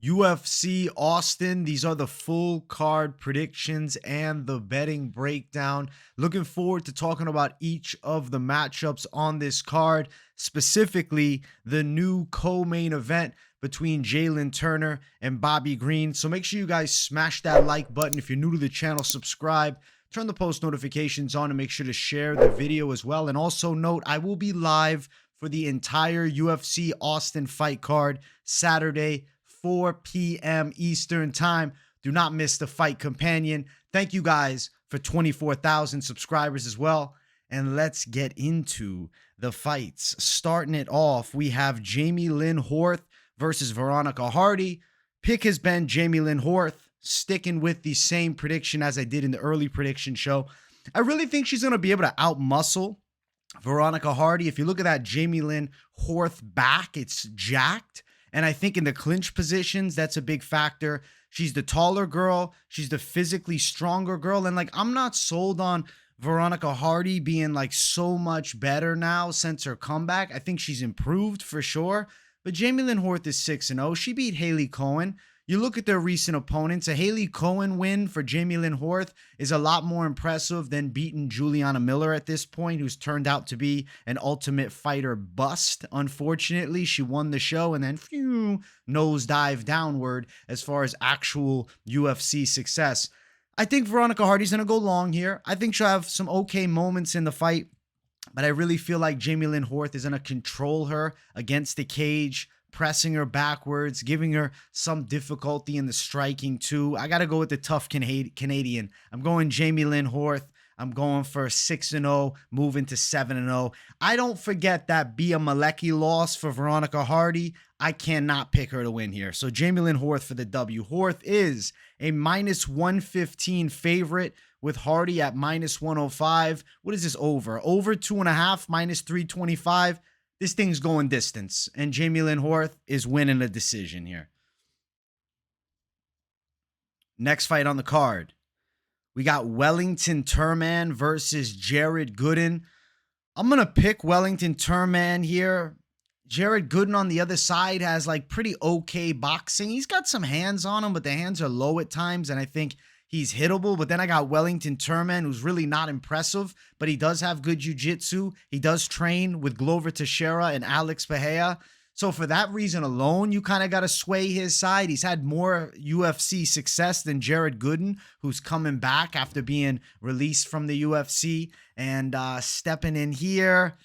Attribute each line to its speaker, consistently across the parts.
Speaker 1: UFC Austin. These are the full card predictions and the betting breakdown. Looking forward to talking about each of the matchups on this card, specifically the new co-main event between Jamey-Lyn Turner and Bobby Green. So make sure you guys smash that like button. If you're new to the channel, subscribe. Turn the post notifications on and make sure to share the video as well. And also note, I will be live for the entire UFC Austin fight card Saturday, 4 p.m. Eastern time. Do not miss the fight companion. Thank you guys for 24,000 subscribers as well. And let's get into the fights. Starting it off, we have Jamey-Lyn Horth versus Veronica Hardy. Pick has been Jamey-Lyn Horth, sticking with the same prediction as I did in the early prediction show. I really think she's going to be able to outmuscle Veronica Hardy. If you look at that Jamey-Lyn Horth back, it's jacked. And I think in the clinch positions, that's a big factor. She's the taller girl. She's the physically stronger girl. And like, I'm not sold on Veronica Hardy being like so much better now since her comeback. I think she's improved for sure. But Jamey-Lyn Horth is 6-0. She beat Haley Cohen. You look at their recent opponents, a Haley Cohen win for Jamey-Lyn Horth is a lot more impressive than beating Juliana Miller at this point, who's turned out to be an Ultimate Fighter bust. Unfortunately, she won the show and then nosedive downward as far as actual UFC success. I think Veronica Hardy's going to go long here. I think she'll have some okay moments in the fight, but I really feel like Jamey-Lyn Horth is going to control her against the cage, pressing her backwards, giving her some difficulty in the striking too. I got to go with the tough Canadian. I'm going Jamey-Lyn Horth. I'm going for 6-0, moving to 7-0. I don't forget that Bia Malecki loss for Veronica Hardy. I cannot pick her to win here. So Jamey-Lyn Horth for the W. Horth is a -115 favorite with Hardy at -105. What is this over? Over 2.5, -325. This thing's going distance, and Jamey-Lyn Horth is winning a decision here. Next fight on the card, we got Wellington Turman versus Jared Gooden. I'm going to pick Wellington Turman here. Jared Gooden on the other side has like pretty okay boxing. He's got some hands on him, but the hands are low at times, and I think he's hittable. But then I got Wellington Turman, who's really not impressive, but he does have good jiu-jitsu. He does train with Glover Teixeira and Alex Pereira. So for that reason alone, you kind of got to sway his side. He's had more UFC success than Jared Gooden, who's coming back after being released from the UFC and stepping in here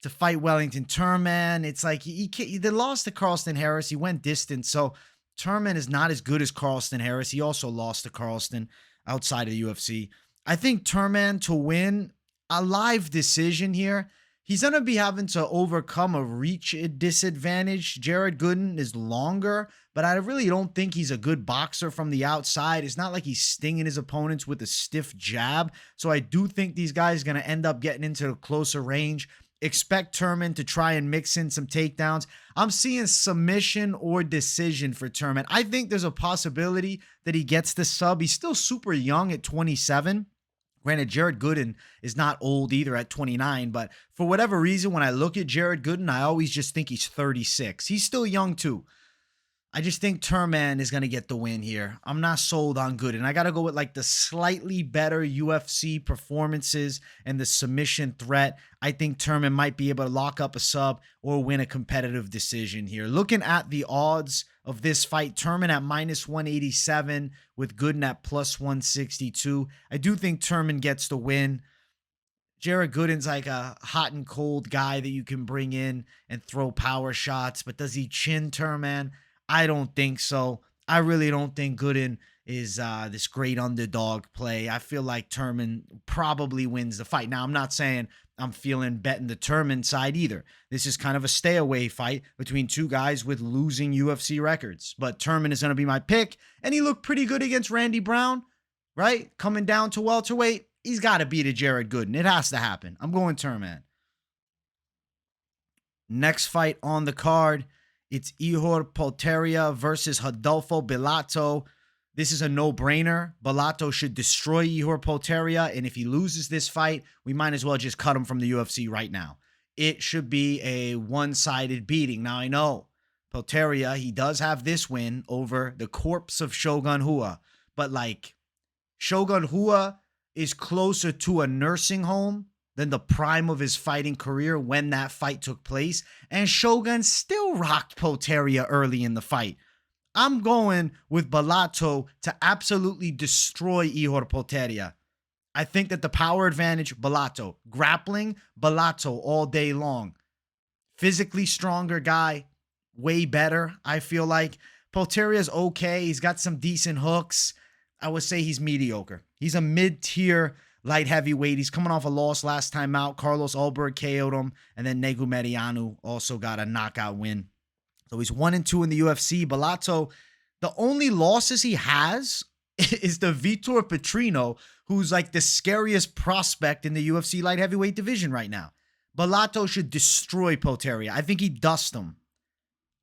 Speaker 1: to fight Wellington Turman. It's like they lost to Carlston Harris. He went distant. So Turman is not as good as Carlston Harris. He also lost to Carlston outside of the UFC. I think Turman to win a live decision here. He's going to be having to overcome a reach disadvantage. Jared Gooden is longer, but I really don't think he's a good boxer from the outside. It's not like he's stinging his opponents with a stiff jab. So I do think these guys are going to end up getting into a closer range. Expect Turman to try and mix in some takedowns. I'm seeing submission or decision for Turman. I think there's a possibility that he gets the sub. He's still super young at 27. Granted, Jared Gooden is not old either at 29, but for whatever reason, when I look at Jared Gooden, I always just think he's 36. He's still young too. I just think Turman is going to get the win here. I'm not sold on Gooden. I got to go with like the slightly better UFC performances and the submission threat. I think Turman might be able to lock up a sub or win a competitive decision here. Looking at the odds of this fight, Turman at -187 with Gooden at +162. I do think Turman gets the win. Jared Gooden's like a hot and cold guy that you can bring in and throw power shots, but does he chin Turman? I don't think so. I really don't think Gooden is this great underdog play. I feel like Turman probably wins the fight. Now, I'm not saying I'm feeling betting the Turman side either. This is kind of a stay away fight between two guys with losing UFC records. But Turman is going to be my pick, and he looked pretty good against Randy Brown, right? Coming down to welterweight, he's got to beat a Jared Gooden. It has to happen. I'm going Turman. Next fight on the card, it's Ihor Potieria versus Rodolfo Bellato. This is a no-brainer. Bellato should destroy Ihor Potieria, and if he loses this fight, we might as well just cut him from the UFC right now. It should be a one-sided beating. Now, I know Potieria, he does have this win over the corpse of Shogun Rua. But like, Shogun Rua is closer to a nursing home than the prime of his fighting career when that fight took place. And Shogun still rocked Potieria early in the fight. I'm going with Bellato to absolutely destroy Ihor Potieria. I think that the power advantage, Bellato. Grappling, Bellato all day long. Physically stronger guy, way better, I feel like. Poteria's okay. He's got some decent hooks. I would say he's mediocre. He's a mid-tier light heavyweight. He's coming off a loss last time out. Carlos Ulberg KO'd him. And then Negumereanu also got a knockout win. So he's 1-2 in the UFC. Bellato, the only losses he has is the Vitor Petrino, who's like the scariest prospect in the UFC light heavyweight division right now. Bellato should destroy Potieria. I think he dusts him.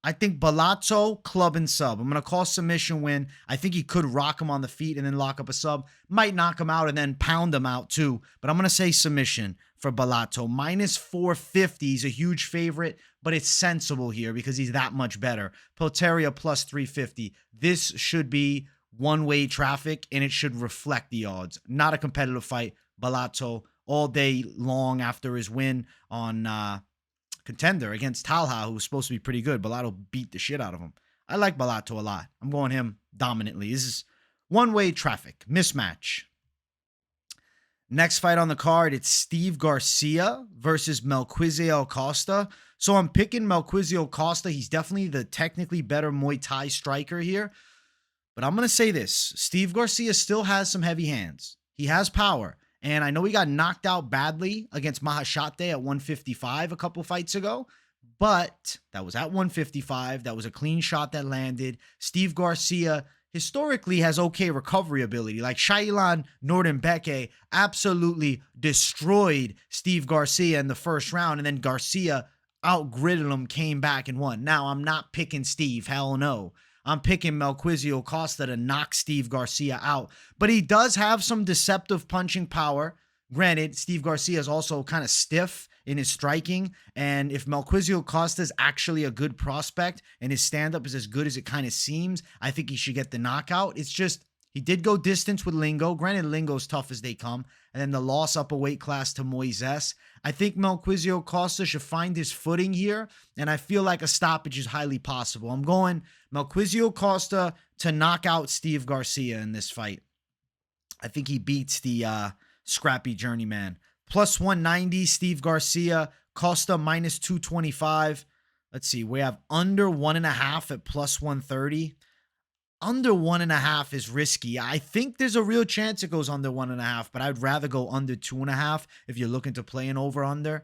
Speaker 1: I think Bellato, club and sub. I'm going to call submission win. I think he could rock him on the feet and then lock up a sub. Might knock him out and then pound him out too. But I'm going to say submission for Bellato. Minus 450 is a huge favorite, but it's sensible here because he's that much better. Potieria plus 350. This should be one-way traffic and it should reflect the odds. Not a competitive fight. Bellato all day long after his win on Contender against Talha, who was supposed to be pretty good. Bellato beat the shit out of him. I like Bellato a lot. I'm going him dominantly. This is one-way traffic. Mismatch. Next fight on the card, it's Steve Garcia versus Melquizael Costa. So I'm picking Melquizael Costa. He's definitely the technically better Muay Thai striker here. But I'm going to say this. Steve Garcia still has some heavy hands. He has power. And I know he got knocked out badly against Mahashate at 155 a couple fights ago, but that was at 155. That was a clean shot that landed. Steve Garcia historically has okay recovery ability. Like Shailan Nordenbeke absolutely destroyed Steve Garcia in the first round, and then Garcia outgridded him, came back and won. Now, I'm not picking Steve. Hell no. I'm picking Melquizael Costa to knock Steve Garcia out. But he does have some deceptive punching power. Granted, Steve Garcia is also kind of stiff in his striking. And if Melquizael Costa is actually a good prospect and his stand-up is as good as it kind of seems, I think he should get the knockout. It's just, he did go distance with Lingo. Granted, Lingo's tough as they come. And then the loss up a weight class to Moises. I think Melquizael Costa should find his footing here. And I feel like a stoppage is highly possible. I'm going Melquizael Costa to knock out Steve Garcia in this fight. I think he beats the scrappy journeyman. Plus 190, Steve Garcia. Costa minus 225. Let's see. We have under 1.5 at plus 130. Under 1.5 is risky. I think there's a real chance it goes under 1.5, but I'd rather go under 2.5 if you're looking to play an over-under.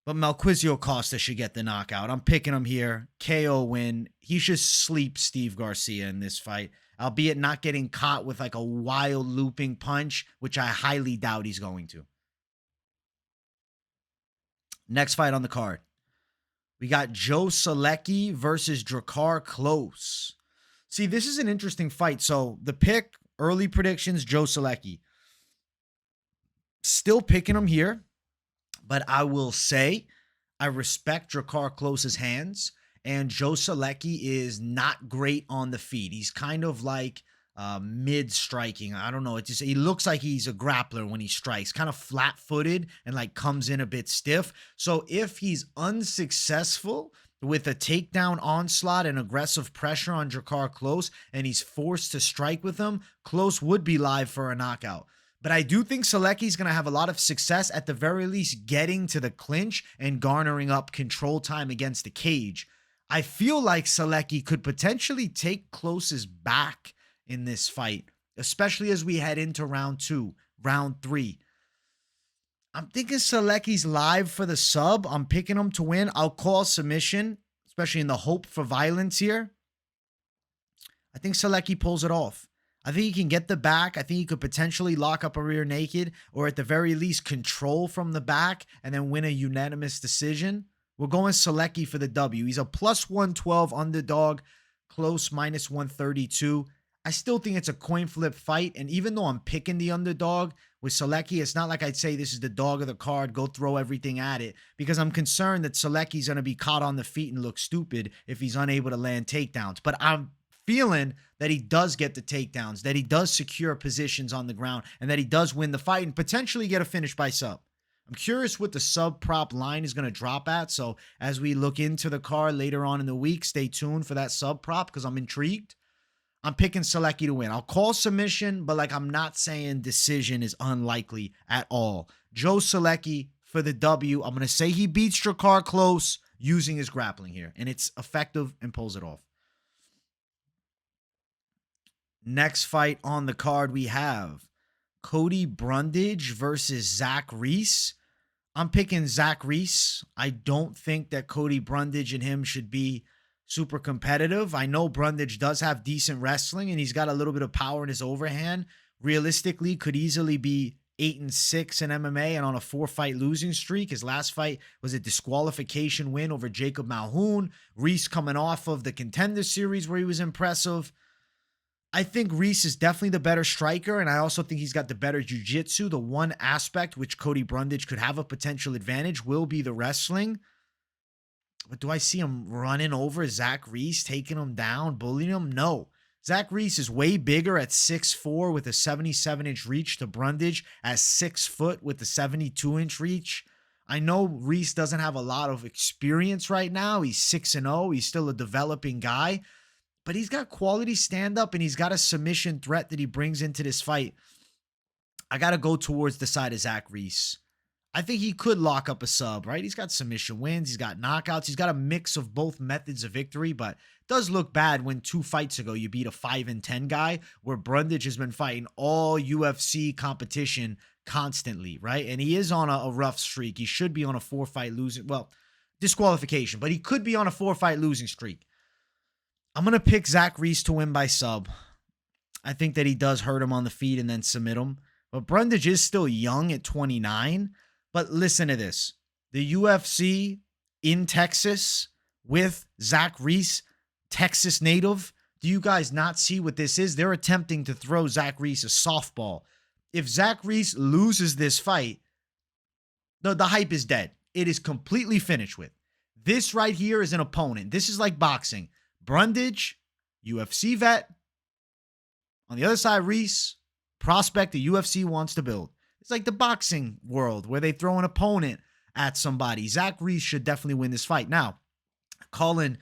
Speaker 1: But Melquizael Costa should get the knockout. I'm picking him here. KO win. He should sleep Steve Garcia in this fight, albeit not getting caught with like a wild looping punch, which I highly doubt he's going to. Next fight on the card. We got Joe Solecki versus Drakkar Klose. See, this is an interesting fight. So the pick, early predictions, Joe Solecki. Still picking him here, but I will say I respect Drakkar Klose's hands, and Joe Solecki is not great on the feet. He's kind of like mid-striking. I don't know. It just, he looks like he's a grappler when he strikes, kind of flat-footed and like comes in a bit stiff. So if he's unsuccessful with a takedown onslaught and aggressive pressure on Drakkar Klose, and he's forced to strike with him, Klose would be live for a knockout. But I do think Solecki's going to have a lot of success, at the very least getting to the clinch and garnering up control time against the cage. I feel like Solecki could potentially take Klose's back in this fight, especially as we head into round 2, round 3. I'm thinking Solecki's live for the sub. I'm picking him to win. I'll call submission, especially in the hope for violence here. I think Solecki pulls it off. I think he can get the back. I think he could potentially lock up a rear naked, or at the very least control from the back and then win a unanimous decision. We're going Solecki for the W. He's a plus 112 underdog, Klose minus 132. I still think it's a coin flip fight. And even though I'm picking the underdog With Solecki, it's not like I'd say this is the dog of the card, go throw everything at it, because I'm concerned that Solecki's going to be caught on the feet and look stupid if he's unable to land takedowns. But I'm feeling that he does get the takedowns, that he does secure positions on the ground, and that he does win the fight and potentially get a finish by sub. I'm curious what the sub prop line is going to drop at. So as we look into the card later on in the week, stay tuned for that sub prop because I'm intrigued. I'm picking Solecki to win. I'll call submission, but like I'm not saying decision is unlikely at all. Joe Solecki for the W. I'm going to say he beats Drakkar close using his grappling here, and it's effective and pulls it off. Next fight on the card, we have Cody Brundage versus Zach Reese. I'm picking Zach Reese. I don't think that Cody Brundage and him should be super competitive. I know Brundage does have decent wrestling and he's got a little bit of power in his overhand. Realistically, could easily be 8-6 in MMA and on a 4-fight losing streak. His last fight was a disqualification win over Jacob Malhoun. Reese coming off of the Contender Series where he was impressive. I think Reese is definitely the better striker, and I also think he's got the better jiu-jitsu. The one aspect which Cody Brundage could have a potential advantage will be the wrestling. But do I see him running over Zach Reese, taking him down, bullying him? No. Zach Reese is way bigger at 6'4" with a 77-inch reach to Brundage at 6 foot with a 72-inch reach. I know Reese doesn't have a lot of experience right now. He's 6-0. He's still a developing guy. But he's got quality stand-up and he's got a submission threat that he brings into this fight. I got to go towards the side of Zach Reese. I think he could lock up a sub, right? He's got submission wins. He's got knockouts. He's got a mix of both methods of victory, but it does look bad when 2 fights ago you beat a 5-10 guy where Brundage has been fighting all UFC competition constantly, right? And he is on a rough streak. He should be on a 4-fight losing, well, disqualification, but he could be on a 4-fight losing streak. I'm going to pick Zach Reese to win by sub. I think that he does hurt him on the feet and then submit him. But Brundage is still young at 29. But listen to this. The UFC in Texas with Zach Reese, Texas native. Do you guys not see what this is? They're attempting to throw Zach Reese a softball. If Zach Reese loses this fight, the hype is dead. It is completely finished with. This right here is an opponent. This is like boxing. Brundage, UFC vet. On the other side, Reese, prospect the UFC wants to build. It's like the boxing world where they throw an opponent at somebody. Zach Reese should definitely win this fight. Now, calling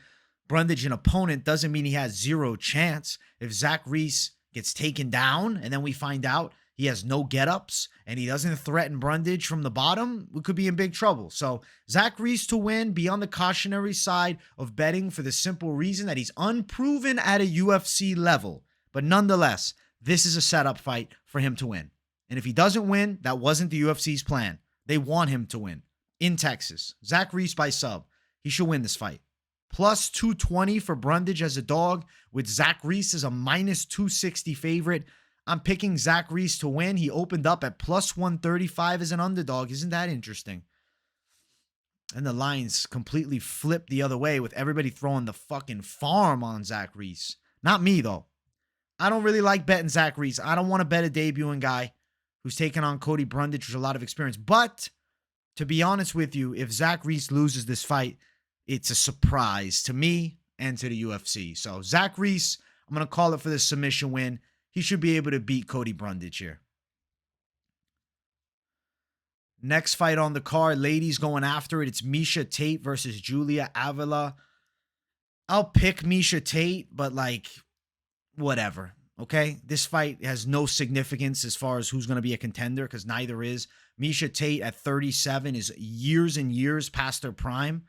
Speaker 1: Brundage an opponent doesn't mean he has zero chance. If Zach Reese gets taken down and then we find out he has no get-ups and he doesn't threaten Brundage from the bottom, we could be in big trouble. So Zach Reese to win, be on the cautionary side of betting for the simple reason that he's unproven at a UFC level. But nonetheless, this is a setup fight for him to win. And if he doesn't win, that wasn't the UFC's plan. They want him to win in Texas. Zach Reese by sub. He should win this fight. Plus 220 for Brundage as a dog with Zach Reese as a minus 260 favorite. I'm picking Zach Reese to win. He opened up at plus 135 as an underdog. Isn't that interesting? And the lines completely flipped the other way with everybody throwing the fucking farm on Zach Reese. Not me, though. I don't really like betting Zach Reese. I don't want to bet a debuting guy who's taking on Cody Brundage with a lot of experience. But to be honest with you, if Zach Reese loses this fight, it's a surprise to me and to the UFC. So Zach Reese, I'm going to call it for the submission win. He should be able to beat Cody Brundage here. Next fight on the card, ladies going after it. It's Miesha Tate versus Julia Avila. I'll pick Miesha Tate, but like, whatever. Okay? This fight has no significance as far as who's going to be a contender because neither is. Miesha Tate at 37 is years and years past her prime.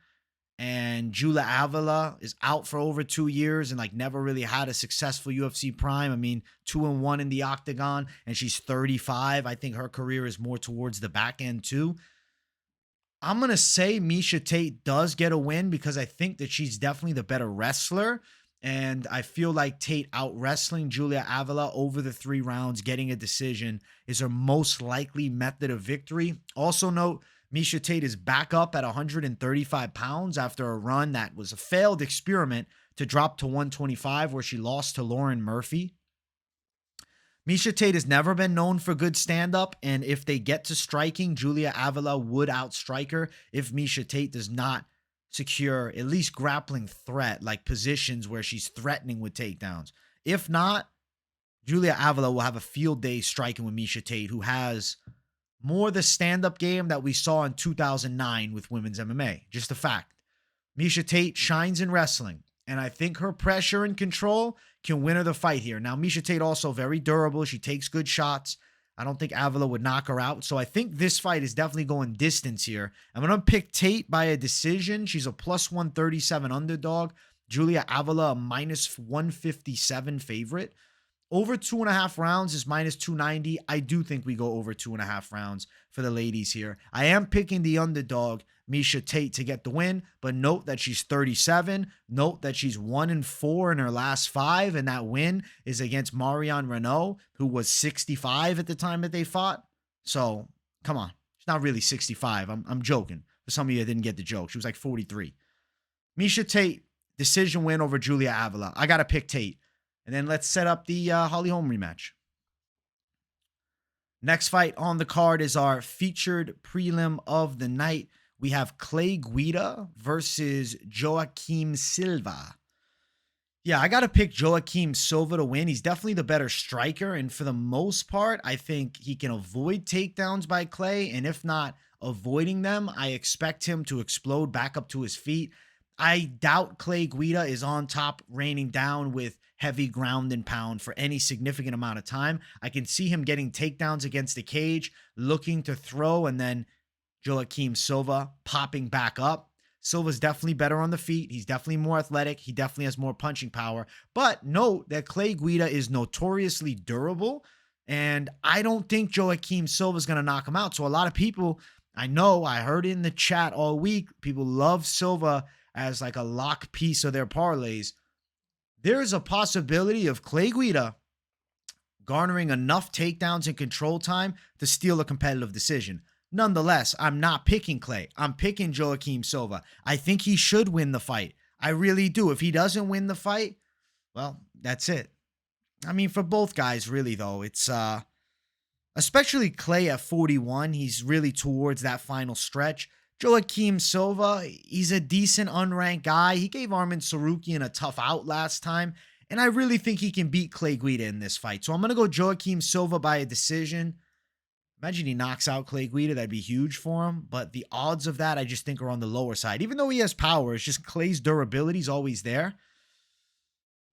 Speaker 1: And Julia Avila is out for over 2 years and like never really had a successful UFC prime. I mean, 2-1 in the octagon and she's 35. I think her career is more towards the back end too. I'm going to say Miesha Tate does get a win because I think that she's definitely the better wrestler. And I feel like Tate out wrestling Julia Avila over the 3 rounds, getting a decision is her most likely method of victory. Also note, Miesha Tate is back up at 135 pounds after a run that was a failed experiment to drop to 125 where she lost to Lauren Murphy. Miesha Tate has never been known for good stand-up, and if they get to striking, Julia Avila would outstrike her if Miesha Tate does not secure at least grappling threat, like positions where she's threatening with takedowns. If not, Julia Avila will have a field day striking with Miesha Tate, who has more the stand-up game that we saw in 2009 with women's MMA. Just a fact. Miesha Tate shines in wrestling, and I think her pressure and control can win her the fight here. Now, Miesha Tate also very durable. She takes good shots. I don't think Avila would knock her out. So I think this fight is definitely going distance here. I'm going to pick Tate by a decision. She's a plus 137 underdog. Julia Avila, a minus 157 favorite. Over 2.5 rounds is minus 290. I do think we go over 2.5 rounds for the ladies here. I am picking the underdog, Miesha Tate, to get the win, but note that she's 37. Note that she's 1-4 in her last 5, and that win is against Marion Renault, who was 65 at the time that they fought. So, come on. She's not really 65. I'm joking. For some of you that didn't get the joke, she was like 43. Miesha Tate, decision win over Julia Avila. I got to pick Tate. And then let's set up the Holly Holm rematch. Next fight on the card is our featured prelim of the night. We have Clay Guida versus Joaquim Silva. Yeah, I got to pick Joaquim Silva to win. He's definitely the better striker. And for the most part, I think he can avoid takedowns by Clay. And if not avoiding them, I expect him to explode back up to his feet. I doubt Clay Guida is on top, raining down with heavy ground and pound for any significant amount of time. I can see him getting takedowns against the cage, looking to throw, and then Joaquim Silva popping back up. Silva's definitely better on the feet. He's definitely more athletic. He definitely has more punching power. But note that Clay Guida is notoriously durable, and I don't think Joaquim Silva is going to knock him out. So a lot of people, I heard in the chat all week, people love Silva as like a lock piece of their parlays. There is a possibility of Clay Guida garnering enough takedowns and control time to steal a competitive decision. Nonetheless, I'm not picking Clay. I'm picking Joaquim Silva. I think he should win the fight. I really do. If he doesn't win the fight, well, that's it. I mean, for both guys, really, though, it's especially Clay at 41. He's really towards that final stretch. Joaquim Silva, he's a decent unranked guy. He gave Arman Tsarukyan a tough out last time, and I really think he can beat Clay Guida in this fight. So I'm going to go Joaquim Silva by a decision. Imagine he knocks out Clay Guida. That'd be huge for him, but the odds of that I just think are on the lower side. Even though he has power, it's just Clay's durability is always there.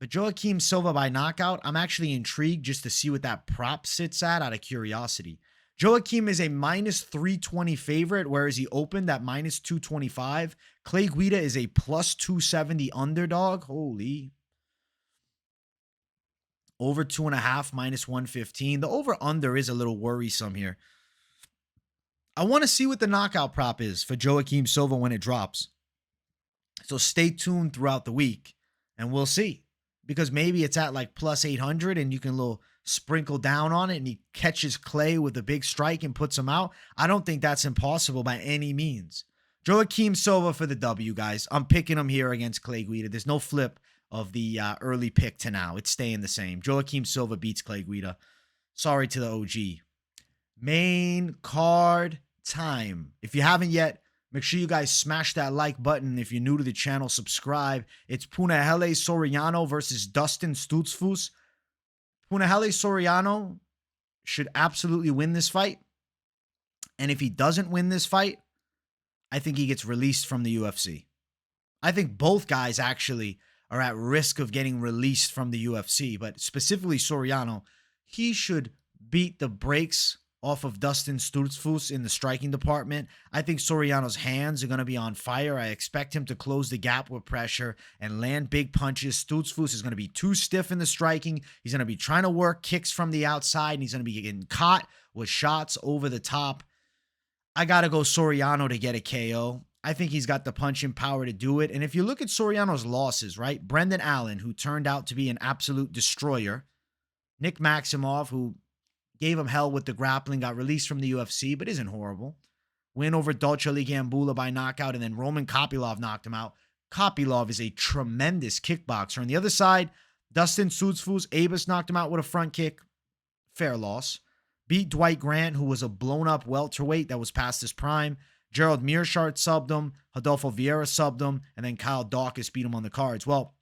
Speaker 1: But Joaquim Silva by knockout, I'm actually intrigued just to see what that prop sits at out of curiosity. Joaquim is a minus 320 favorite, whereas he opened at minus 225. Clay Guida is a plus 270 underdog. Holy. Over 2.5, minus 115. The over-under is a little worrisome here. I want to see what the knockout prop is for Joaquim Silva when it drops. So stay tuned throughout the week, and we'll see. Because maybe it's at like plus 800, and you can little sprinkle down on it, and he catches Clay with a big strike and puts him out. I don't think that's impossible by any means. Joaquim Silva for the W, guys. I'm picking him here against Clay Guida. There's no flip of the early pick to now. It's staying the same. Joaquim Silva beats Clay Guida. Sorry to the OG. Main card time. If you haven't yet, make sure you guys smash that like button. If you're new to the channel, subscribe. It's Punahele Soriano versus Dustin Stoltzfus. Punahele Soriano should absolutely win this fight. And if he doesn't win this fight, I think he gets released from the UFC. I think both guys actually are at risk of getting released from the UFC, but specifically Soriano, he should beat the brakes off of Dustin Stoltzfus in the striking department. I think Soriano's hands are going to be on fire. I expect him to close the gap with pressure and land big punches. Stoltzfus is going to be too stiff in the striking. He's going to be trying to work kicks from the outside, and he's going to be getting caught with shots over the top. I got to go Soriano to get a KO. I think he's got the punching power to do it. And if you look at Soriano's losses, right? Brendan Allen, who turned out to be an absolute destroyer. Nick Maximov, who gave him hell with the grappling, got released from the UFC, but isn't horrible. Win over Dolce Gambula by knockout, and then Roman Kopylov knocked him out. Kopylov is a tremendous kickboxer. On the other side, Dustin Stoltzfus, Abus knocked him out with a front kick. fair loss. Beat Dwight Grant, who was a blown-up welterweight that was past his prime. Gerald Mearshart subbed him. Rodolfo Vieira subbed him. And then Kyle Dawkins beat him on the cards. Well,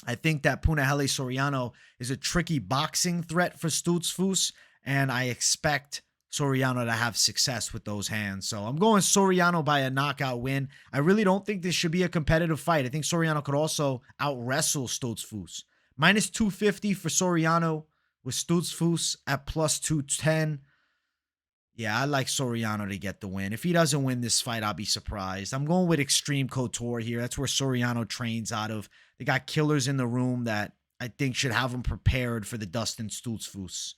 Speaker 1: I think that Punahele Soriano is a tricky boxing threat for Stutz Foos, and I expect Soriano to have success with those hands. So I'm going Soriano by a knockout win. I really don't think this should be a competitive fight. I think Soriano could also out-wrestle Stutz Foos. Minus 250 for Soriano with Stutz Foos at plus 210. Yeah, I like Soriano to get the win. If he doesn't win this fight, I'll be surprised. I'm going with Extreme Couture here. That's where Soriano trains out of. They got killers in the room that I think should have him prepared for the Dustin Stutz Foos.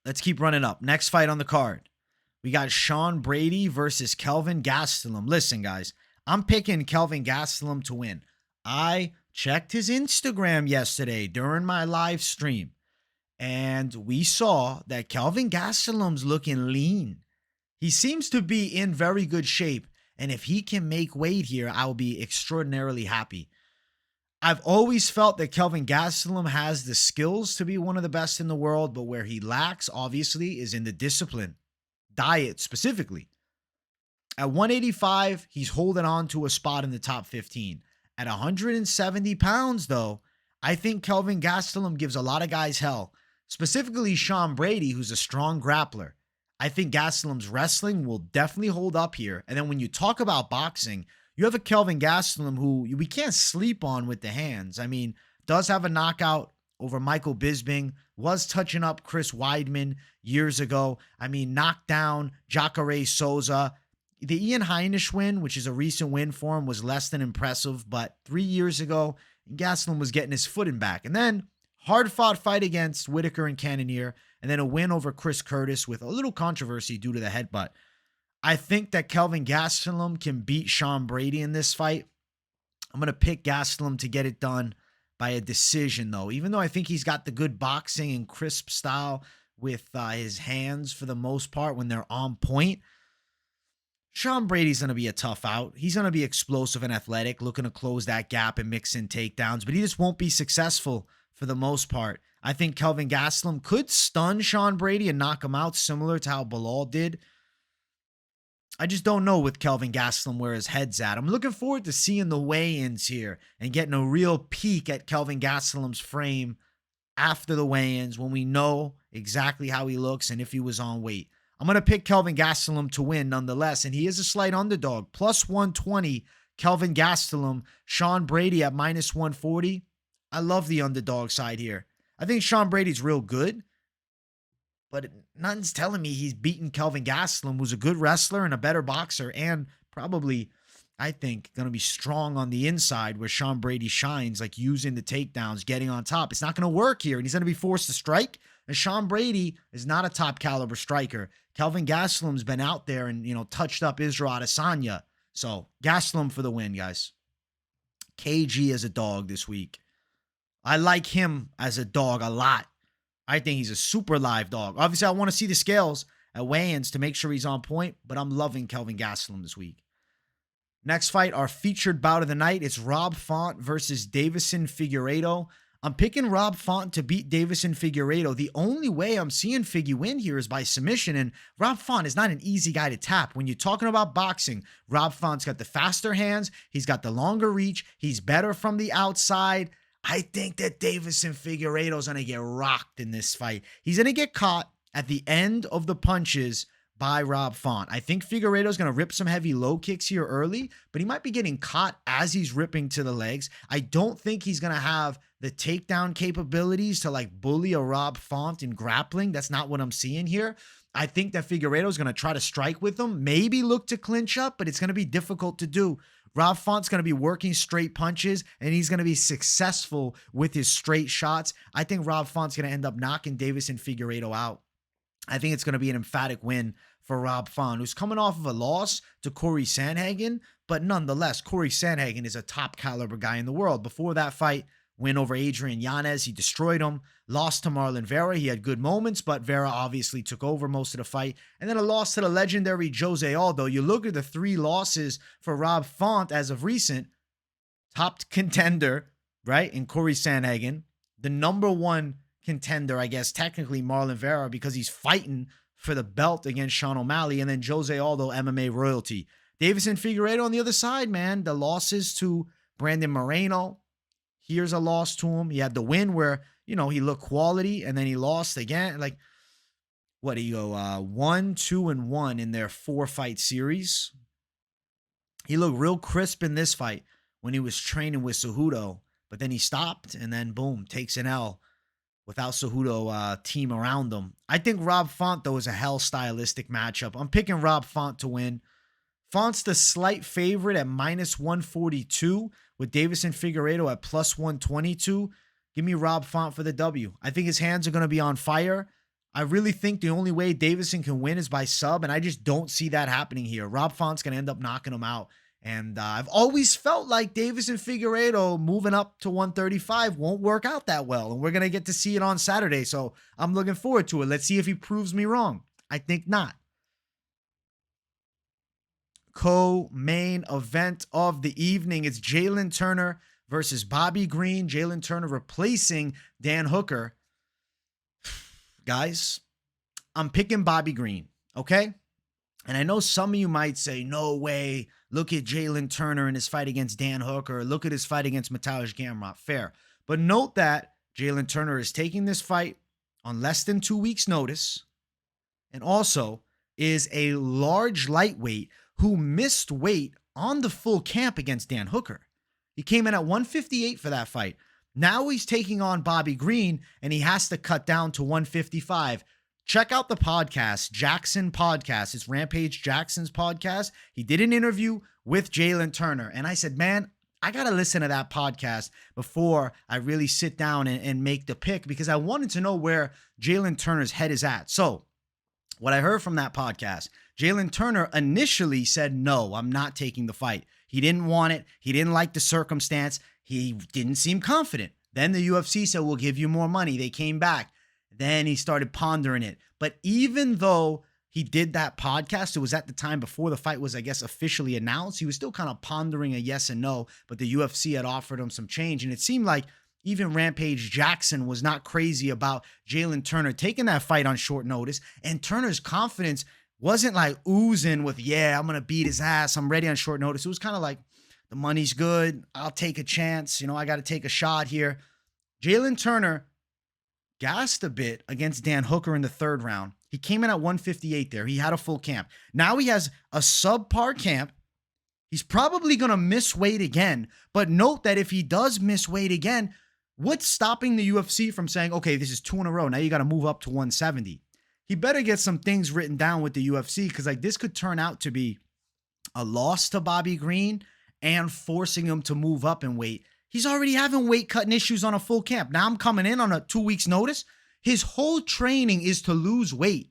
Speaker 1: Let's keep running up. Next fight on the card. We got Sean Brady versus Kelvin Gastelum. Listen, guys, I'm picking Kelvin Gastelum to win. I checked his Instagram yesterday during my live stream, and we saw that Kelvin Gastelum's looking lean. He seems to be in very good shape, and if he can make weight here, I'll be extraordinarily happy. I've always felt that Kelvin Gastelum has the skills to be one of the best in the world, but where he lacks, obviously, is in the discipline. Diet, specifically. At 185, he's holding on to a spot in the top 15. At 170 pounds, though, I think Kelvin Gastelum gives a lot of guys hell. Specifically Sean Brady, who's a strong grappler. I think Gastelum's wrestling will definitely hold up here. And then when you talk about boxing, you have a Kelvin Gastelum who we can't sleep on with the hands. I mean, does have a knockout over Michael Bisping, was touching up Chris Weidman years ago. I mean, knocked down Jacare Souza. The Ian Heinisch win, which is a recent win for him, was less than impressive. But 3 years ago, Gastelum was getting his footing back. And then hard-fought fight against Whitaker and Cannonier, and then a win over Chris Curtis with a little controversy due to the headbutt. I think that Kelvin Gastelum can beat Sean Brady in this fight. I'm going to pick Gastelum to get it done by a decision, though. Even though I think he's got the good boxing and crisp style with his hands for the most part when they're on point, Sean Brady's going to be a tough out. He's going to be explosive and athletic, looking to close that gap and mix in takedowns, but he just won't be successful for the most part. I think Kelvin Gastelum could stun Sean Brady and knock him out, similar to how Bilal did. I just don't know with Kelvin Gastelum where his head's at. I'm looking forward to seeing the weigh-ins here and getting a real peek at Kelvin Gastelum's frame after the weigh-ins when we know exactly how he looks and if he was on weight. I'm going to pick Kelvin Gastelum to win nonetheless, and he is a slight underdog. Plus 120, Kelvin Gastelum, Sean Brady at minus 140. I love the underdog side here. I think Sean Brady's real good, but nothing's telling me he's beaten Kelvin Gastelum, who's a good wrestler and a better boxer, and probably, I think, going to be strong on the inside where Sean Brady shines, like using the takedowns, getting on top. It's not going to work here, and he's going to be forced to strike. And Sean Brady is not a top caliber striker. Kelvin Gastelum's been out there and, touched up Israel Adesanya. So Gastelum for the win, guys. KG as a dog this week. I like him as a dog a lot. I think he's a super live dog. Obviously, I want to see the scales at weigh-ins to make sure he's on point, but I'm loving Kelvin Gastelum this week. Next fight, our featured bout of the night. It's Rob Font versus Deiveson Figueiredo. I'm picking Rob Font to beat Deiveson Figueiredo. The only way I'm seeing Figgy win here is by submission, and Rob Font is not an easy guy to tap. When you're talking about boxing, Rob Font's got the faster hands. He's got the longer reach. He's better from the outside. I think that Deiveson Figueiredo's going to get rocked in this fight. He's going to get caught at the end of the punches by Rob Font. I think Figueiredo's going to rip some heavy low kicks here early, but he might be getting caught as he's ripping to the legs. I don't think he's going to have the takedown capabilities to bully a Rob Font in grappling. That's not what I'm seeing here. I think that Figueiredo's going to try to strike with him, maybe look to clinch up, but it's going to be difficult to do. Rob Font's going to be working straight punches, and he's going to be successful with his straight shots. I think Rob Font's going to end up knocking Deiveson Figueiredo out. I think it's going to be an emphatic win for Rob Font, who's coming off of a loss to Corey Sandhagen, but nonetheless, Corey Sandhagen is a top caliber guy in the world. Before that fight, win over Adrian Yanez, he destroyed him. Lost to Marlon Vera. He had good moments, but Vera obviously took over most of the fight. And then a loss to the legendary Jose Aldo. You look at the 3 losses for Rob Font as of recent. Top contender, right, in Corey Sandhagen. The #1 contender, I guess, technically Marlon Vera, because he's fighting for the belt against Sean O'Malley, and then Jose Aldo, MMA royalty. Deiveson Figueiredo on the other side, man. The losses to Brandon Moreno. Here's a loss to him. He had the win where, he looked quality, and then he lost again. Like, what do you go? 1-2-1 in their 4-fight series. He looked real crisp in this fight when he was training with Cejudo, but then he stopped, and then boom, takes an L without Cejudo team around him. I think Rob Font, though, is a hell stylistic matchup. I'm picking Rob Font to win. Font's the slight favorite at -142 with Deiveson Figueiredo at +122. Give me Rob Font for the W. I think his hands are going to be on fire. I really think the only way Deiveson can win is by sub, and I just don't see that happening here. Rob Font's going to end up knocking him out. And I've always felt like Deiveson Figueiredo moving up to 135 won't work out that well, and we're going to get to see it on Saturday, so I'm looking forward to it. Let's see if he proves me wrong. I think not. Co-main event of the evening. It's Jamey-Lyn Turner versus Bobby Green. Jamey-Lyn Turner replacing Dan Hooker. Guys, I'm picking Bobby Green, okay? And I know some of you might say, no way, look at Jamey-Lyn Turner in his fight against Dan Hooker, look at his fight against Mateusz Gamrot. Fair. But note that Jamey-Lyn Turner is taking this fight on less than 2 weeks' notice, and also is a large lightweight who missed weight on the full camp against Dan Hooker. He came in at 158 for that fight. Now he's taking on Bobby Green, and he has to cut down to 155. Check out the podcast, Jackson Podcast. It's Rampage Jackson's podcast. He did an interview with Jamey-Lyn Turner, and I said, man, I got to listen to that podcast before I really sit down and make the pick, because I wanted to know where Jamey-Lyn Turner's head is at. So what I heard from that podcast, Jamey-Lyn Turner initially said, no, I'm not taking the fight. He didn't want it. He didn't like the circumstance. He didn't seem confident. Then the UFC said, we'll give you more money. They came back. Then he started pondering it. But even though he did that podcast, it was at the time before the fight was, I guess, officially announced. He was still kind of pondering a yes and no, but the UFC had offered him some change. And it seemed like even Rampage Jackson was not crazy about Jamey-Lyn Turner taking that fight on short notice. And Turner's confidence wasn't like oozing with, yeah, I'm going to beat his ass. I'm ready on short notice. It was kind of like, the money's good. I'll take a chance. I got to take a shot here. Jamey-Lyn Turner gassed a bit against Dan Hooker in the third round. He came in at 158 there. He had a full camp. Now he has a subpar camp. He's probably going to miss weight again. But note that if he does miss weight again, what's stopping the UFC from saying, okay, this is 2 in a row. Now you got to move up to 170. He better get some things written down with the UFC, because like this could turn out to be a loss to Bobby Green and forcing him to move up in weight. He's already having weight cutting issues on a full camp. Now I'm coming in on a 2 weeks notice. His whole training is to lose weight.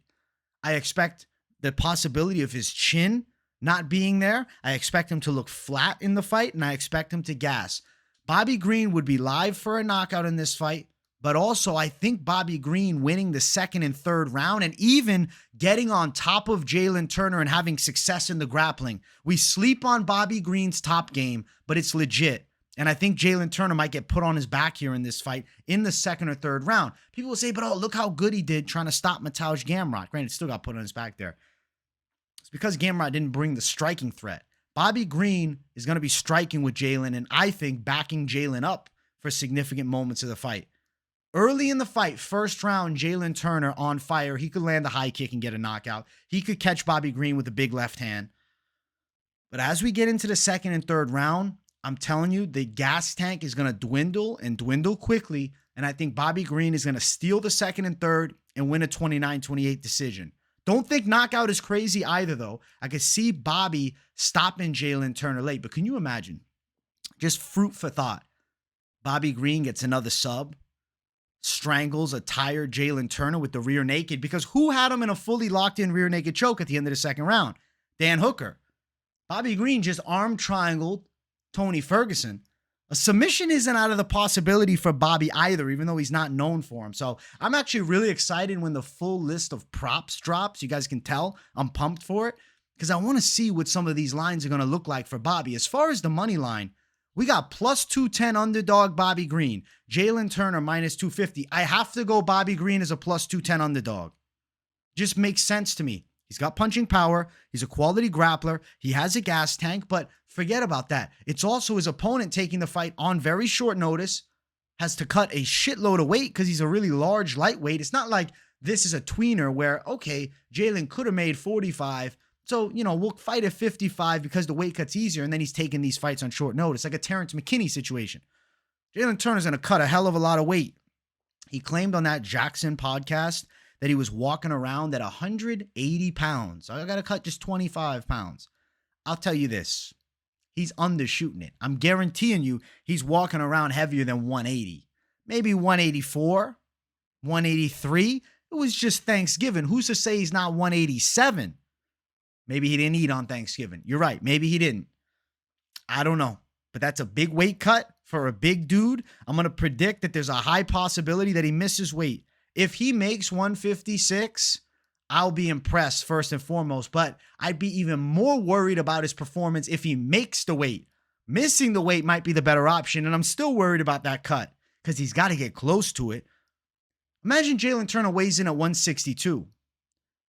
Speaker 1: I expect the possibility of his chin not being there. I expect him to look flat in the fight, and I expect him to gas. Bobby Green would be live for a knockout in this fight, but also I think Bobby Green winning the second and third round and even getting on top of Jamey-Lyn Turner and having success in the grappling. We sleep on Bobby Green's top game, but it's legit. And I think Jamey-Lyn Turner might get put on his back here in this fight in the second or third round. People will say, but oh, look how good he did trying to stop Mateusz Gamrot. Granted, still got put on his back there. It's because Gamrot didn't bring the striking threat. Bobby Green is going to be striking with Jamey-Lyn, and I think backing Jamey-Lyn up for significant moments of the fight. Early in the fight, first round, Jamey-Lyn Turner on fire. He could land a high kick and get a knockout. He could catch Bobby Green with a big left hand. But as we get into the second and third round, I'm telling you, the gas tank is going to dwindle and dwindle quickly. And I think Bobby Green is going to steal the second and third and win a 29-28 decision. Don't think knockout is crazy either, though. I could see Bobby stopping Jamey-Lyn Turner late. But can you imagine? Just fruit for thought. Bobby Green gets another sub, strangles a tired Jamey-Lyn Turner with the rear naked, because who had him in a fully locked in rear naked choke at the end of the second round? Dan Hooker. Bobby Green just arm triangled Tony Ferguson. A submission isn't out of the possibility for Bobby either, even though he's not known for him. So I'm actually really excited when the full list of props drops. You guys can tell I'm pumped for it, because I want to see what some of these lines are going to look like for Bobby. As far as the money line, We got plus 210 underdog Bobby Green. Jalen Turner minus 250. I have to go Bobby Green as a plus 210 underdog. Just makes sense to me. He's got punching power. He's a quality grappler. He has a gas tank, but forget about that. It's also his opponent taking the fight on very short notice, has to cut a shitload of weight because he's a really large lightweight. It's not like this is a tweener where, okay, Jalen could have made 45. So, we'll fight at 55 because the weight cut's easier, and then he's taking these fights on short notice, like a Terrence McKinney situation. Jalen Turner's going to cut a hell of a lot of weight. He claimed on that Jackson podcast that he was walking around at 180 pounds. I got to cut just 25 pounds. I'll tell you this. He's undershooting it. I'm guaranteeing you he's walking around heavier than 180. Maybe 184, 183. It was just Thanksgiving. Who's to say he's not 187? Maybe he didn't eat on Thanksgiving. You're right. Maybe he didn't. I don't know. But that's a big weight cut for a big dude. I'm going to predict that there's a high possibility that he misses weight. If he makes 156, I'll be impressed first and foremost. But I'd be even more worried about his performance if he makes the weight. Missing the weight might be the better option, and I'm still worried about that cut because he's got to get close to it. Imagine Jalen Turner weighs in at 162.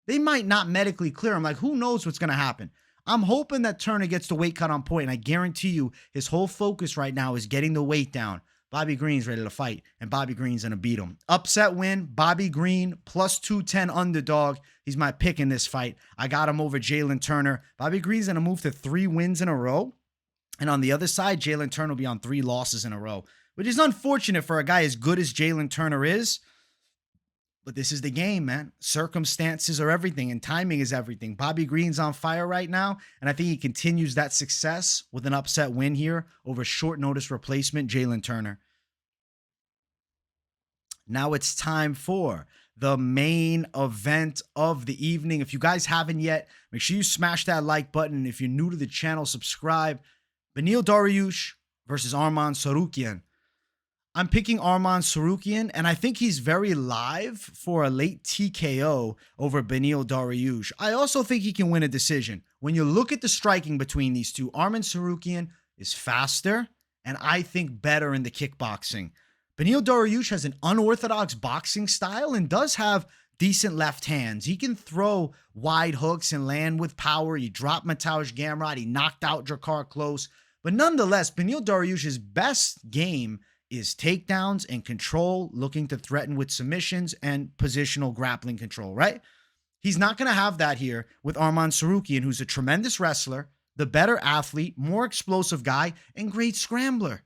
Speaker 1: They might not medically clear him. Like, who knows what's going to happen? I'm hoping that Turner gets the weight cut on point, and I guarantee you his whole focus right now is getting the weight down. Bobby Green's ready to fight, and Bobby Green's going to beat him. Upset win, Bobby Green, plus 210 underdog. He's my pick in this fight. I got him over Jalen Turner. Bobby Green's going to move to 3 wins in a row. And on the other side, Jalen Turner will be on 3 losses in a row, which is unfortunate for a guy as good as Jalen Turner is. But this is the game, man. Circumstances are everything, and timing is everything. Bobby Green's on fire right now, and I think he continues that success with an upset win here over short notice replacement Jalen Turner. Now it's time for the main event of the evening. If you guys haven't yet, make sure you smash that like button. If you're new to the channel, subscribe. Beneil Dariush versus Arman Tsarukyan. I'm picking Arman Tsarukyan, and I think he's very live for a late TKO over Beneil Dariush. I also think he can win a decision. When you look at the striking between these two, Arman Tsarukyan is faster and I think better in the kickboxing. Beneil Dariush has an unorthodox boxing style and does have decent left hands. He can throw wide hooks and land with power. He dropped Mateusz Gamrot. He knocked out Drakkar Klose. But nonetheless, Beneil Dariush's best game is takedowns and control, looking to threaten with submissions and positional grappling control, right? He's not going to have that here with Arman Tsarukyan, who's a tremendous wrestler, the better athlete, more explosive guy, and great scrambler.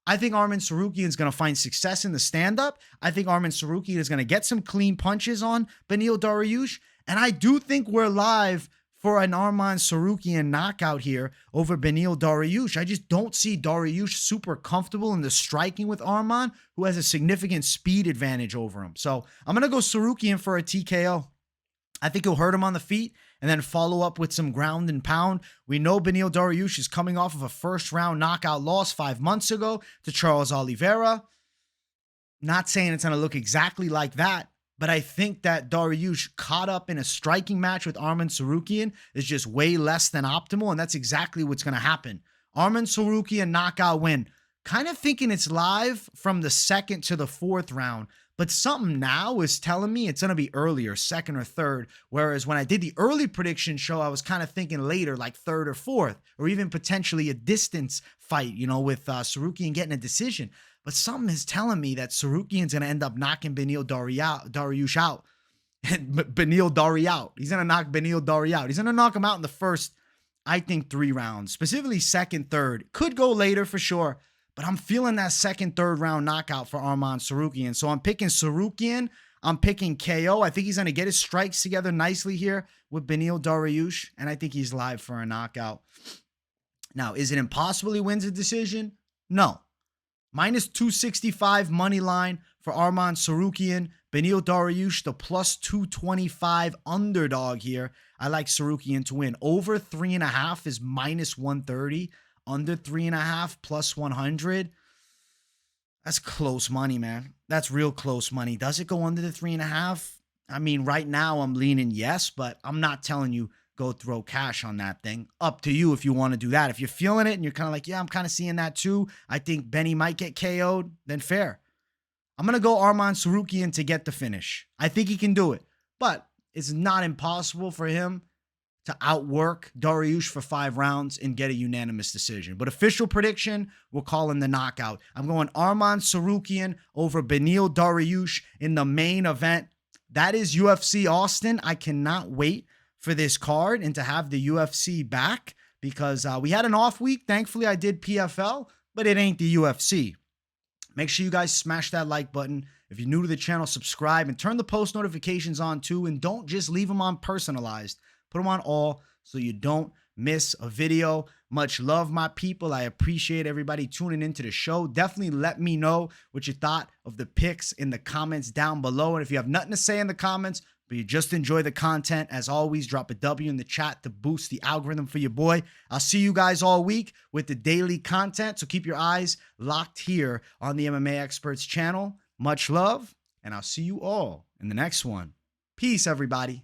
Speaker 1: I think Arman Tsarukyan is going to find success in the stand-up. I think Arman Tsarukyan is going to get some clean punches on Beneil Dariush, and I do think we're live for an Arman Tsarukyan knockout here over Beneil Dariush. I just don't see Dariush super comfortable in the striking with Arman, who has a significant speed advantage over him. So I'm going to go Tsarukyan for a TKO. I think he'll hurt him on the feet and then follow up with some ground and pound. We know Beneil Dariush is coming off of a first-round knockout loss 5 months ago to Charles Oliveira. Not saying it's going to look exactly like that, but I think that Dariush caught up in a striking match with Arman Tsarukyan is just way less than optimal, and that's exactly what's going to happen. Arman Tsarukyan knockout win. Kind of thinking it's live from the 2nd to the 4th round, but something now is telling me it's going to be earlier, 2nd or 3rd, whereas when I did the early prediction show, I was kind of thinking later, like 3rd or 4th, or even potentially a distance fight, with Tsarukyan getting a decision. But something is telling me that Tsarukyan's going to end up knocking Beneil Dariush out. Beneil Dariush out. He's going to knock Beneil Dariush out. He's going to knock him out in the first, I think, 3 rounds. Specifically 2nd, 3rd. Could go later for sure. But I'm feeling that 2nd, 3rd round knockout for Arman Tsarukyan. So I'm picking Tsarukyan. I'm picking KO. I think he's going to get his strikes together nicely here with Beneil Dariush. And I think he's live for a knockout. Now, is it impossible he wins a decision? No. Minus 265 money line for Arman Tsarukyan. Beneil Dariush, the plus 225 underdog here. I like Tsarukyan to win. Over 3.5 is minus 130. Under 3.5 plus 100. That's close money, man. That's real close money. Does it go under the 3.5? I mean, right now I'm leaning yes, but I'm not telling you go throw cash on that thing. Up to you if you want to do that. If you're feeling it and you're kind of like, yeah, I'm kind of seeing that too. I think Benny might get KO'd, then fair. I'm going to go Arman Tsarukyan to get the finish. I think he can do it, but it's not impossible for him to outwork Dariush for 5 rounds and get a unanimous decision. But official prediction, we're calling the knockout. I'm going Arman Tsarukyan over Beneil Dariush in the main event. That is UFC Austin. I cannot wait for this card and to have the UFC back because we had an off week. Thankfully, I did PFL, but it ain't the UFC. Make sure you guys smash that like button. If you're new to the channel, subscribe and turn the post notifications on too. And don't just leave them on personalized. Put them on all so you don't miss a video. Much love, my people. I appreciate everybody tuning into the show. Definitely let me know what you thought of the picks in the comments down below. And if you have nothing to say in the comments, but you just enjoy the content, as always, drop a W in the chat to boost the algorithm for your boy. I'll see you guys all week with the daily content. So keep your eyes locked here on the MMA Experts channel. Much love, and I'll see you all in the next one. Peace, everybody.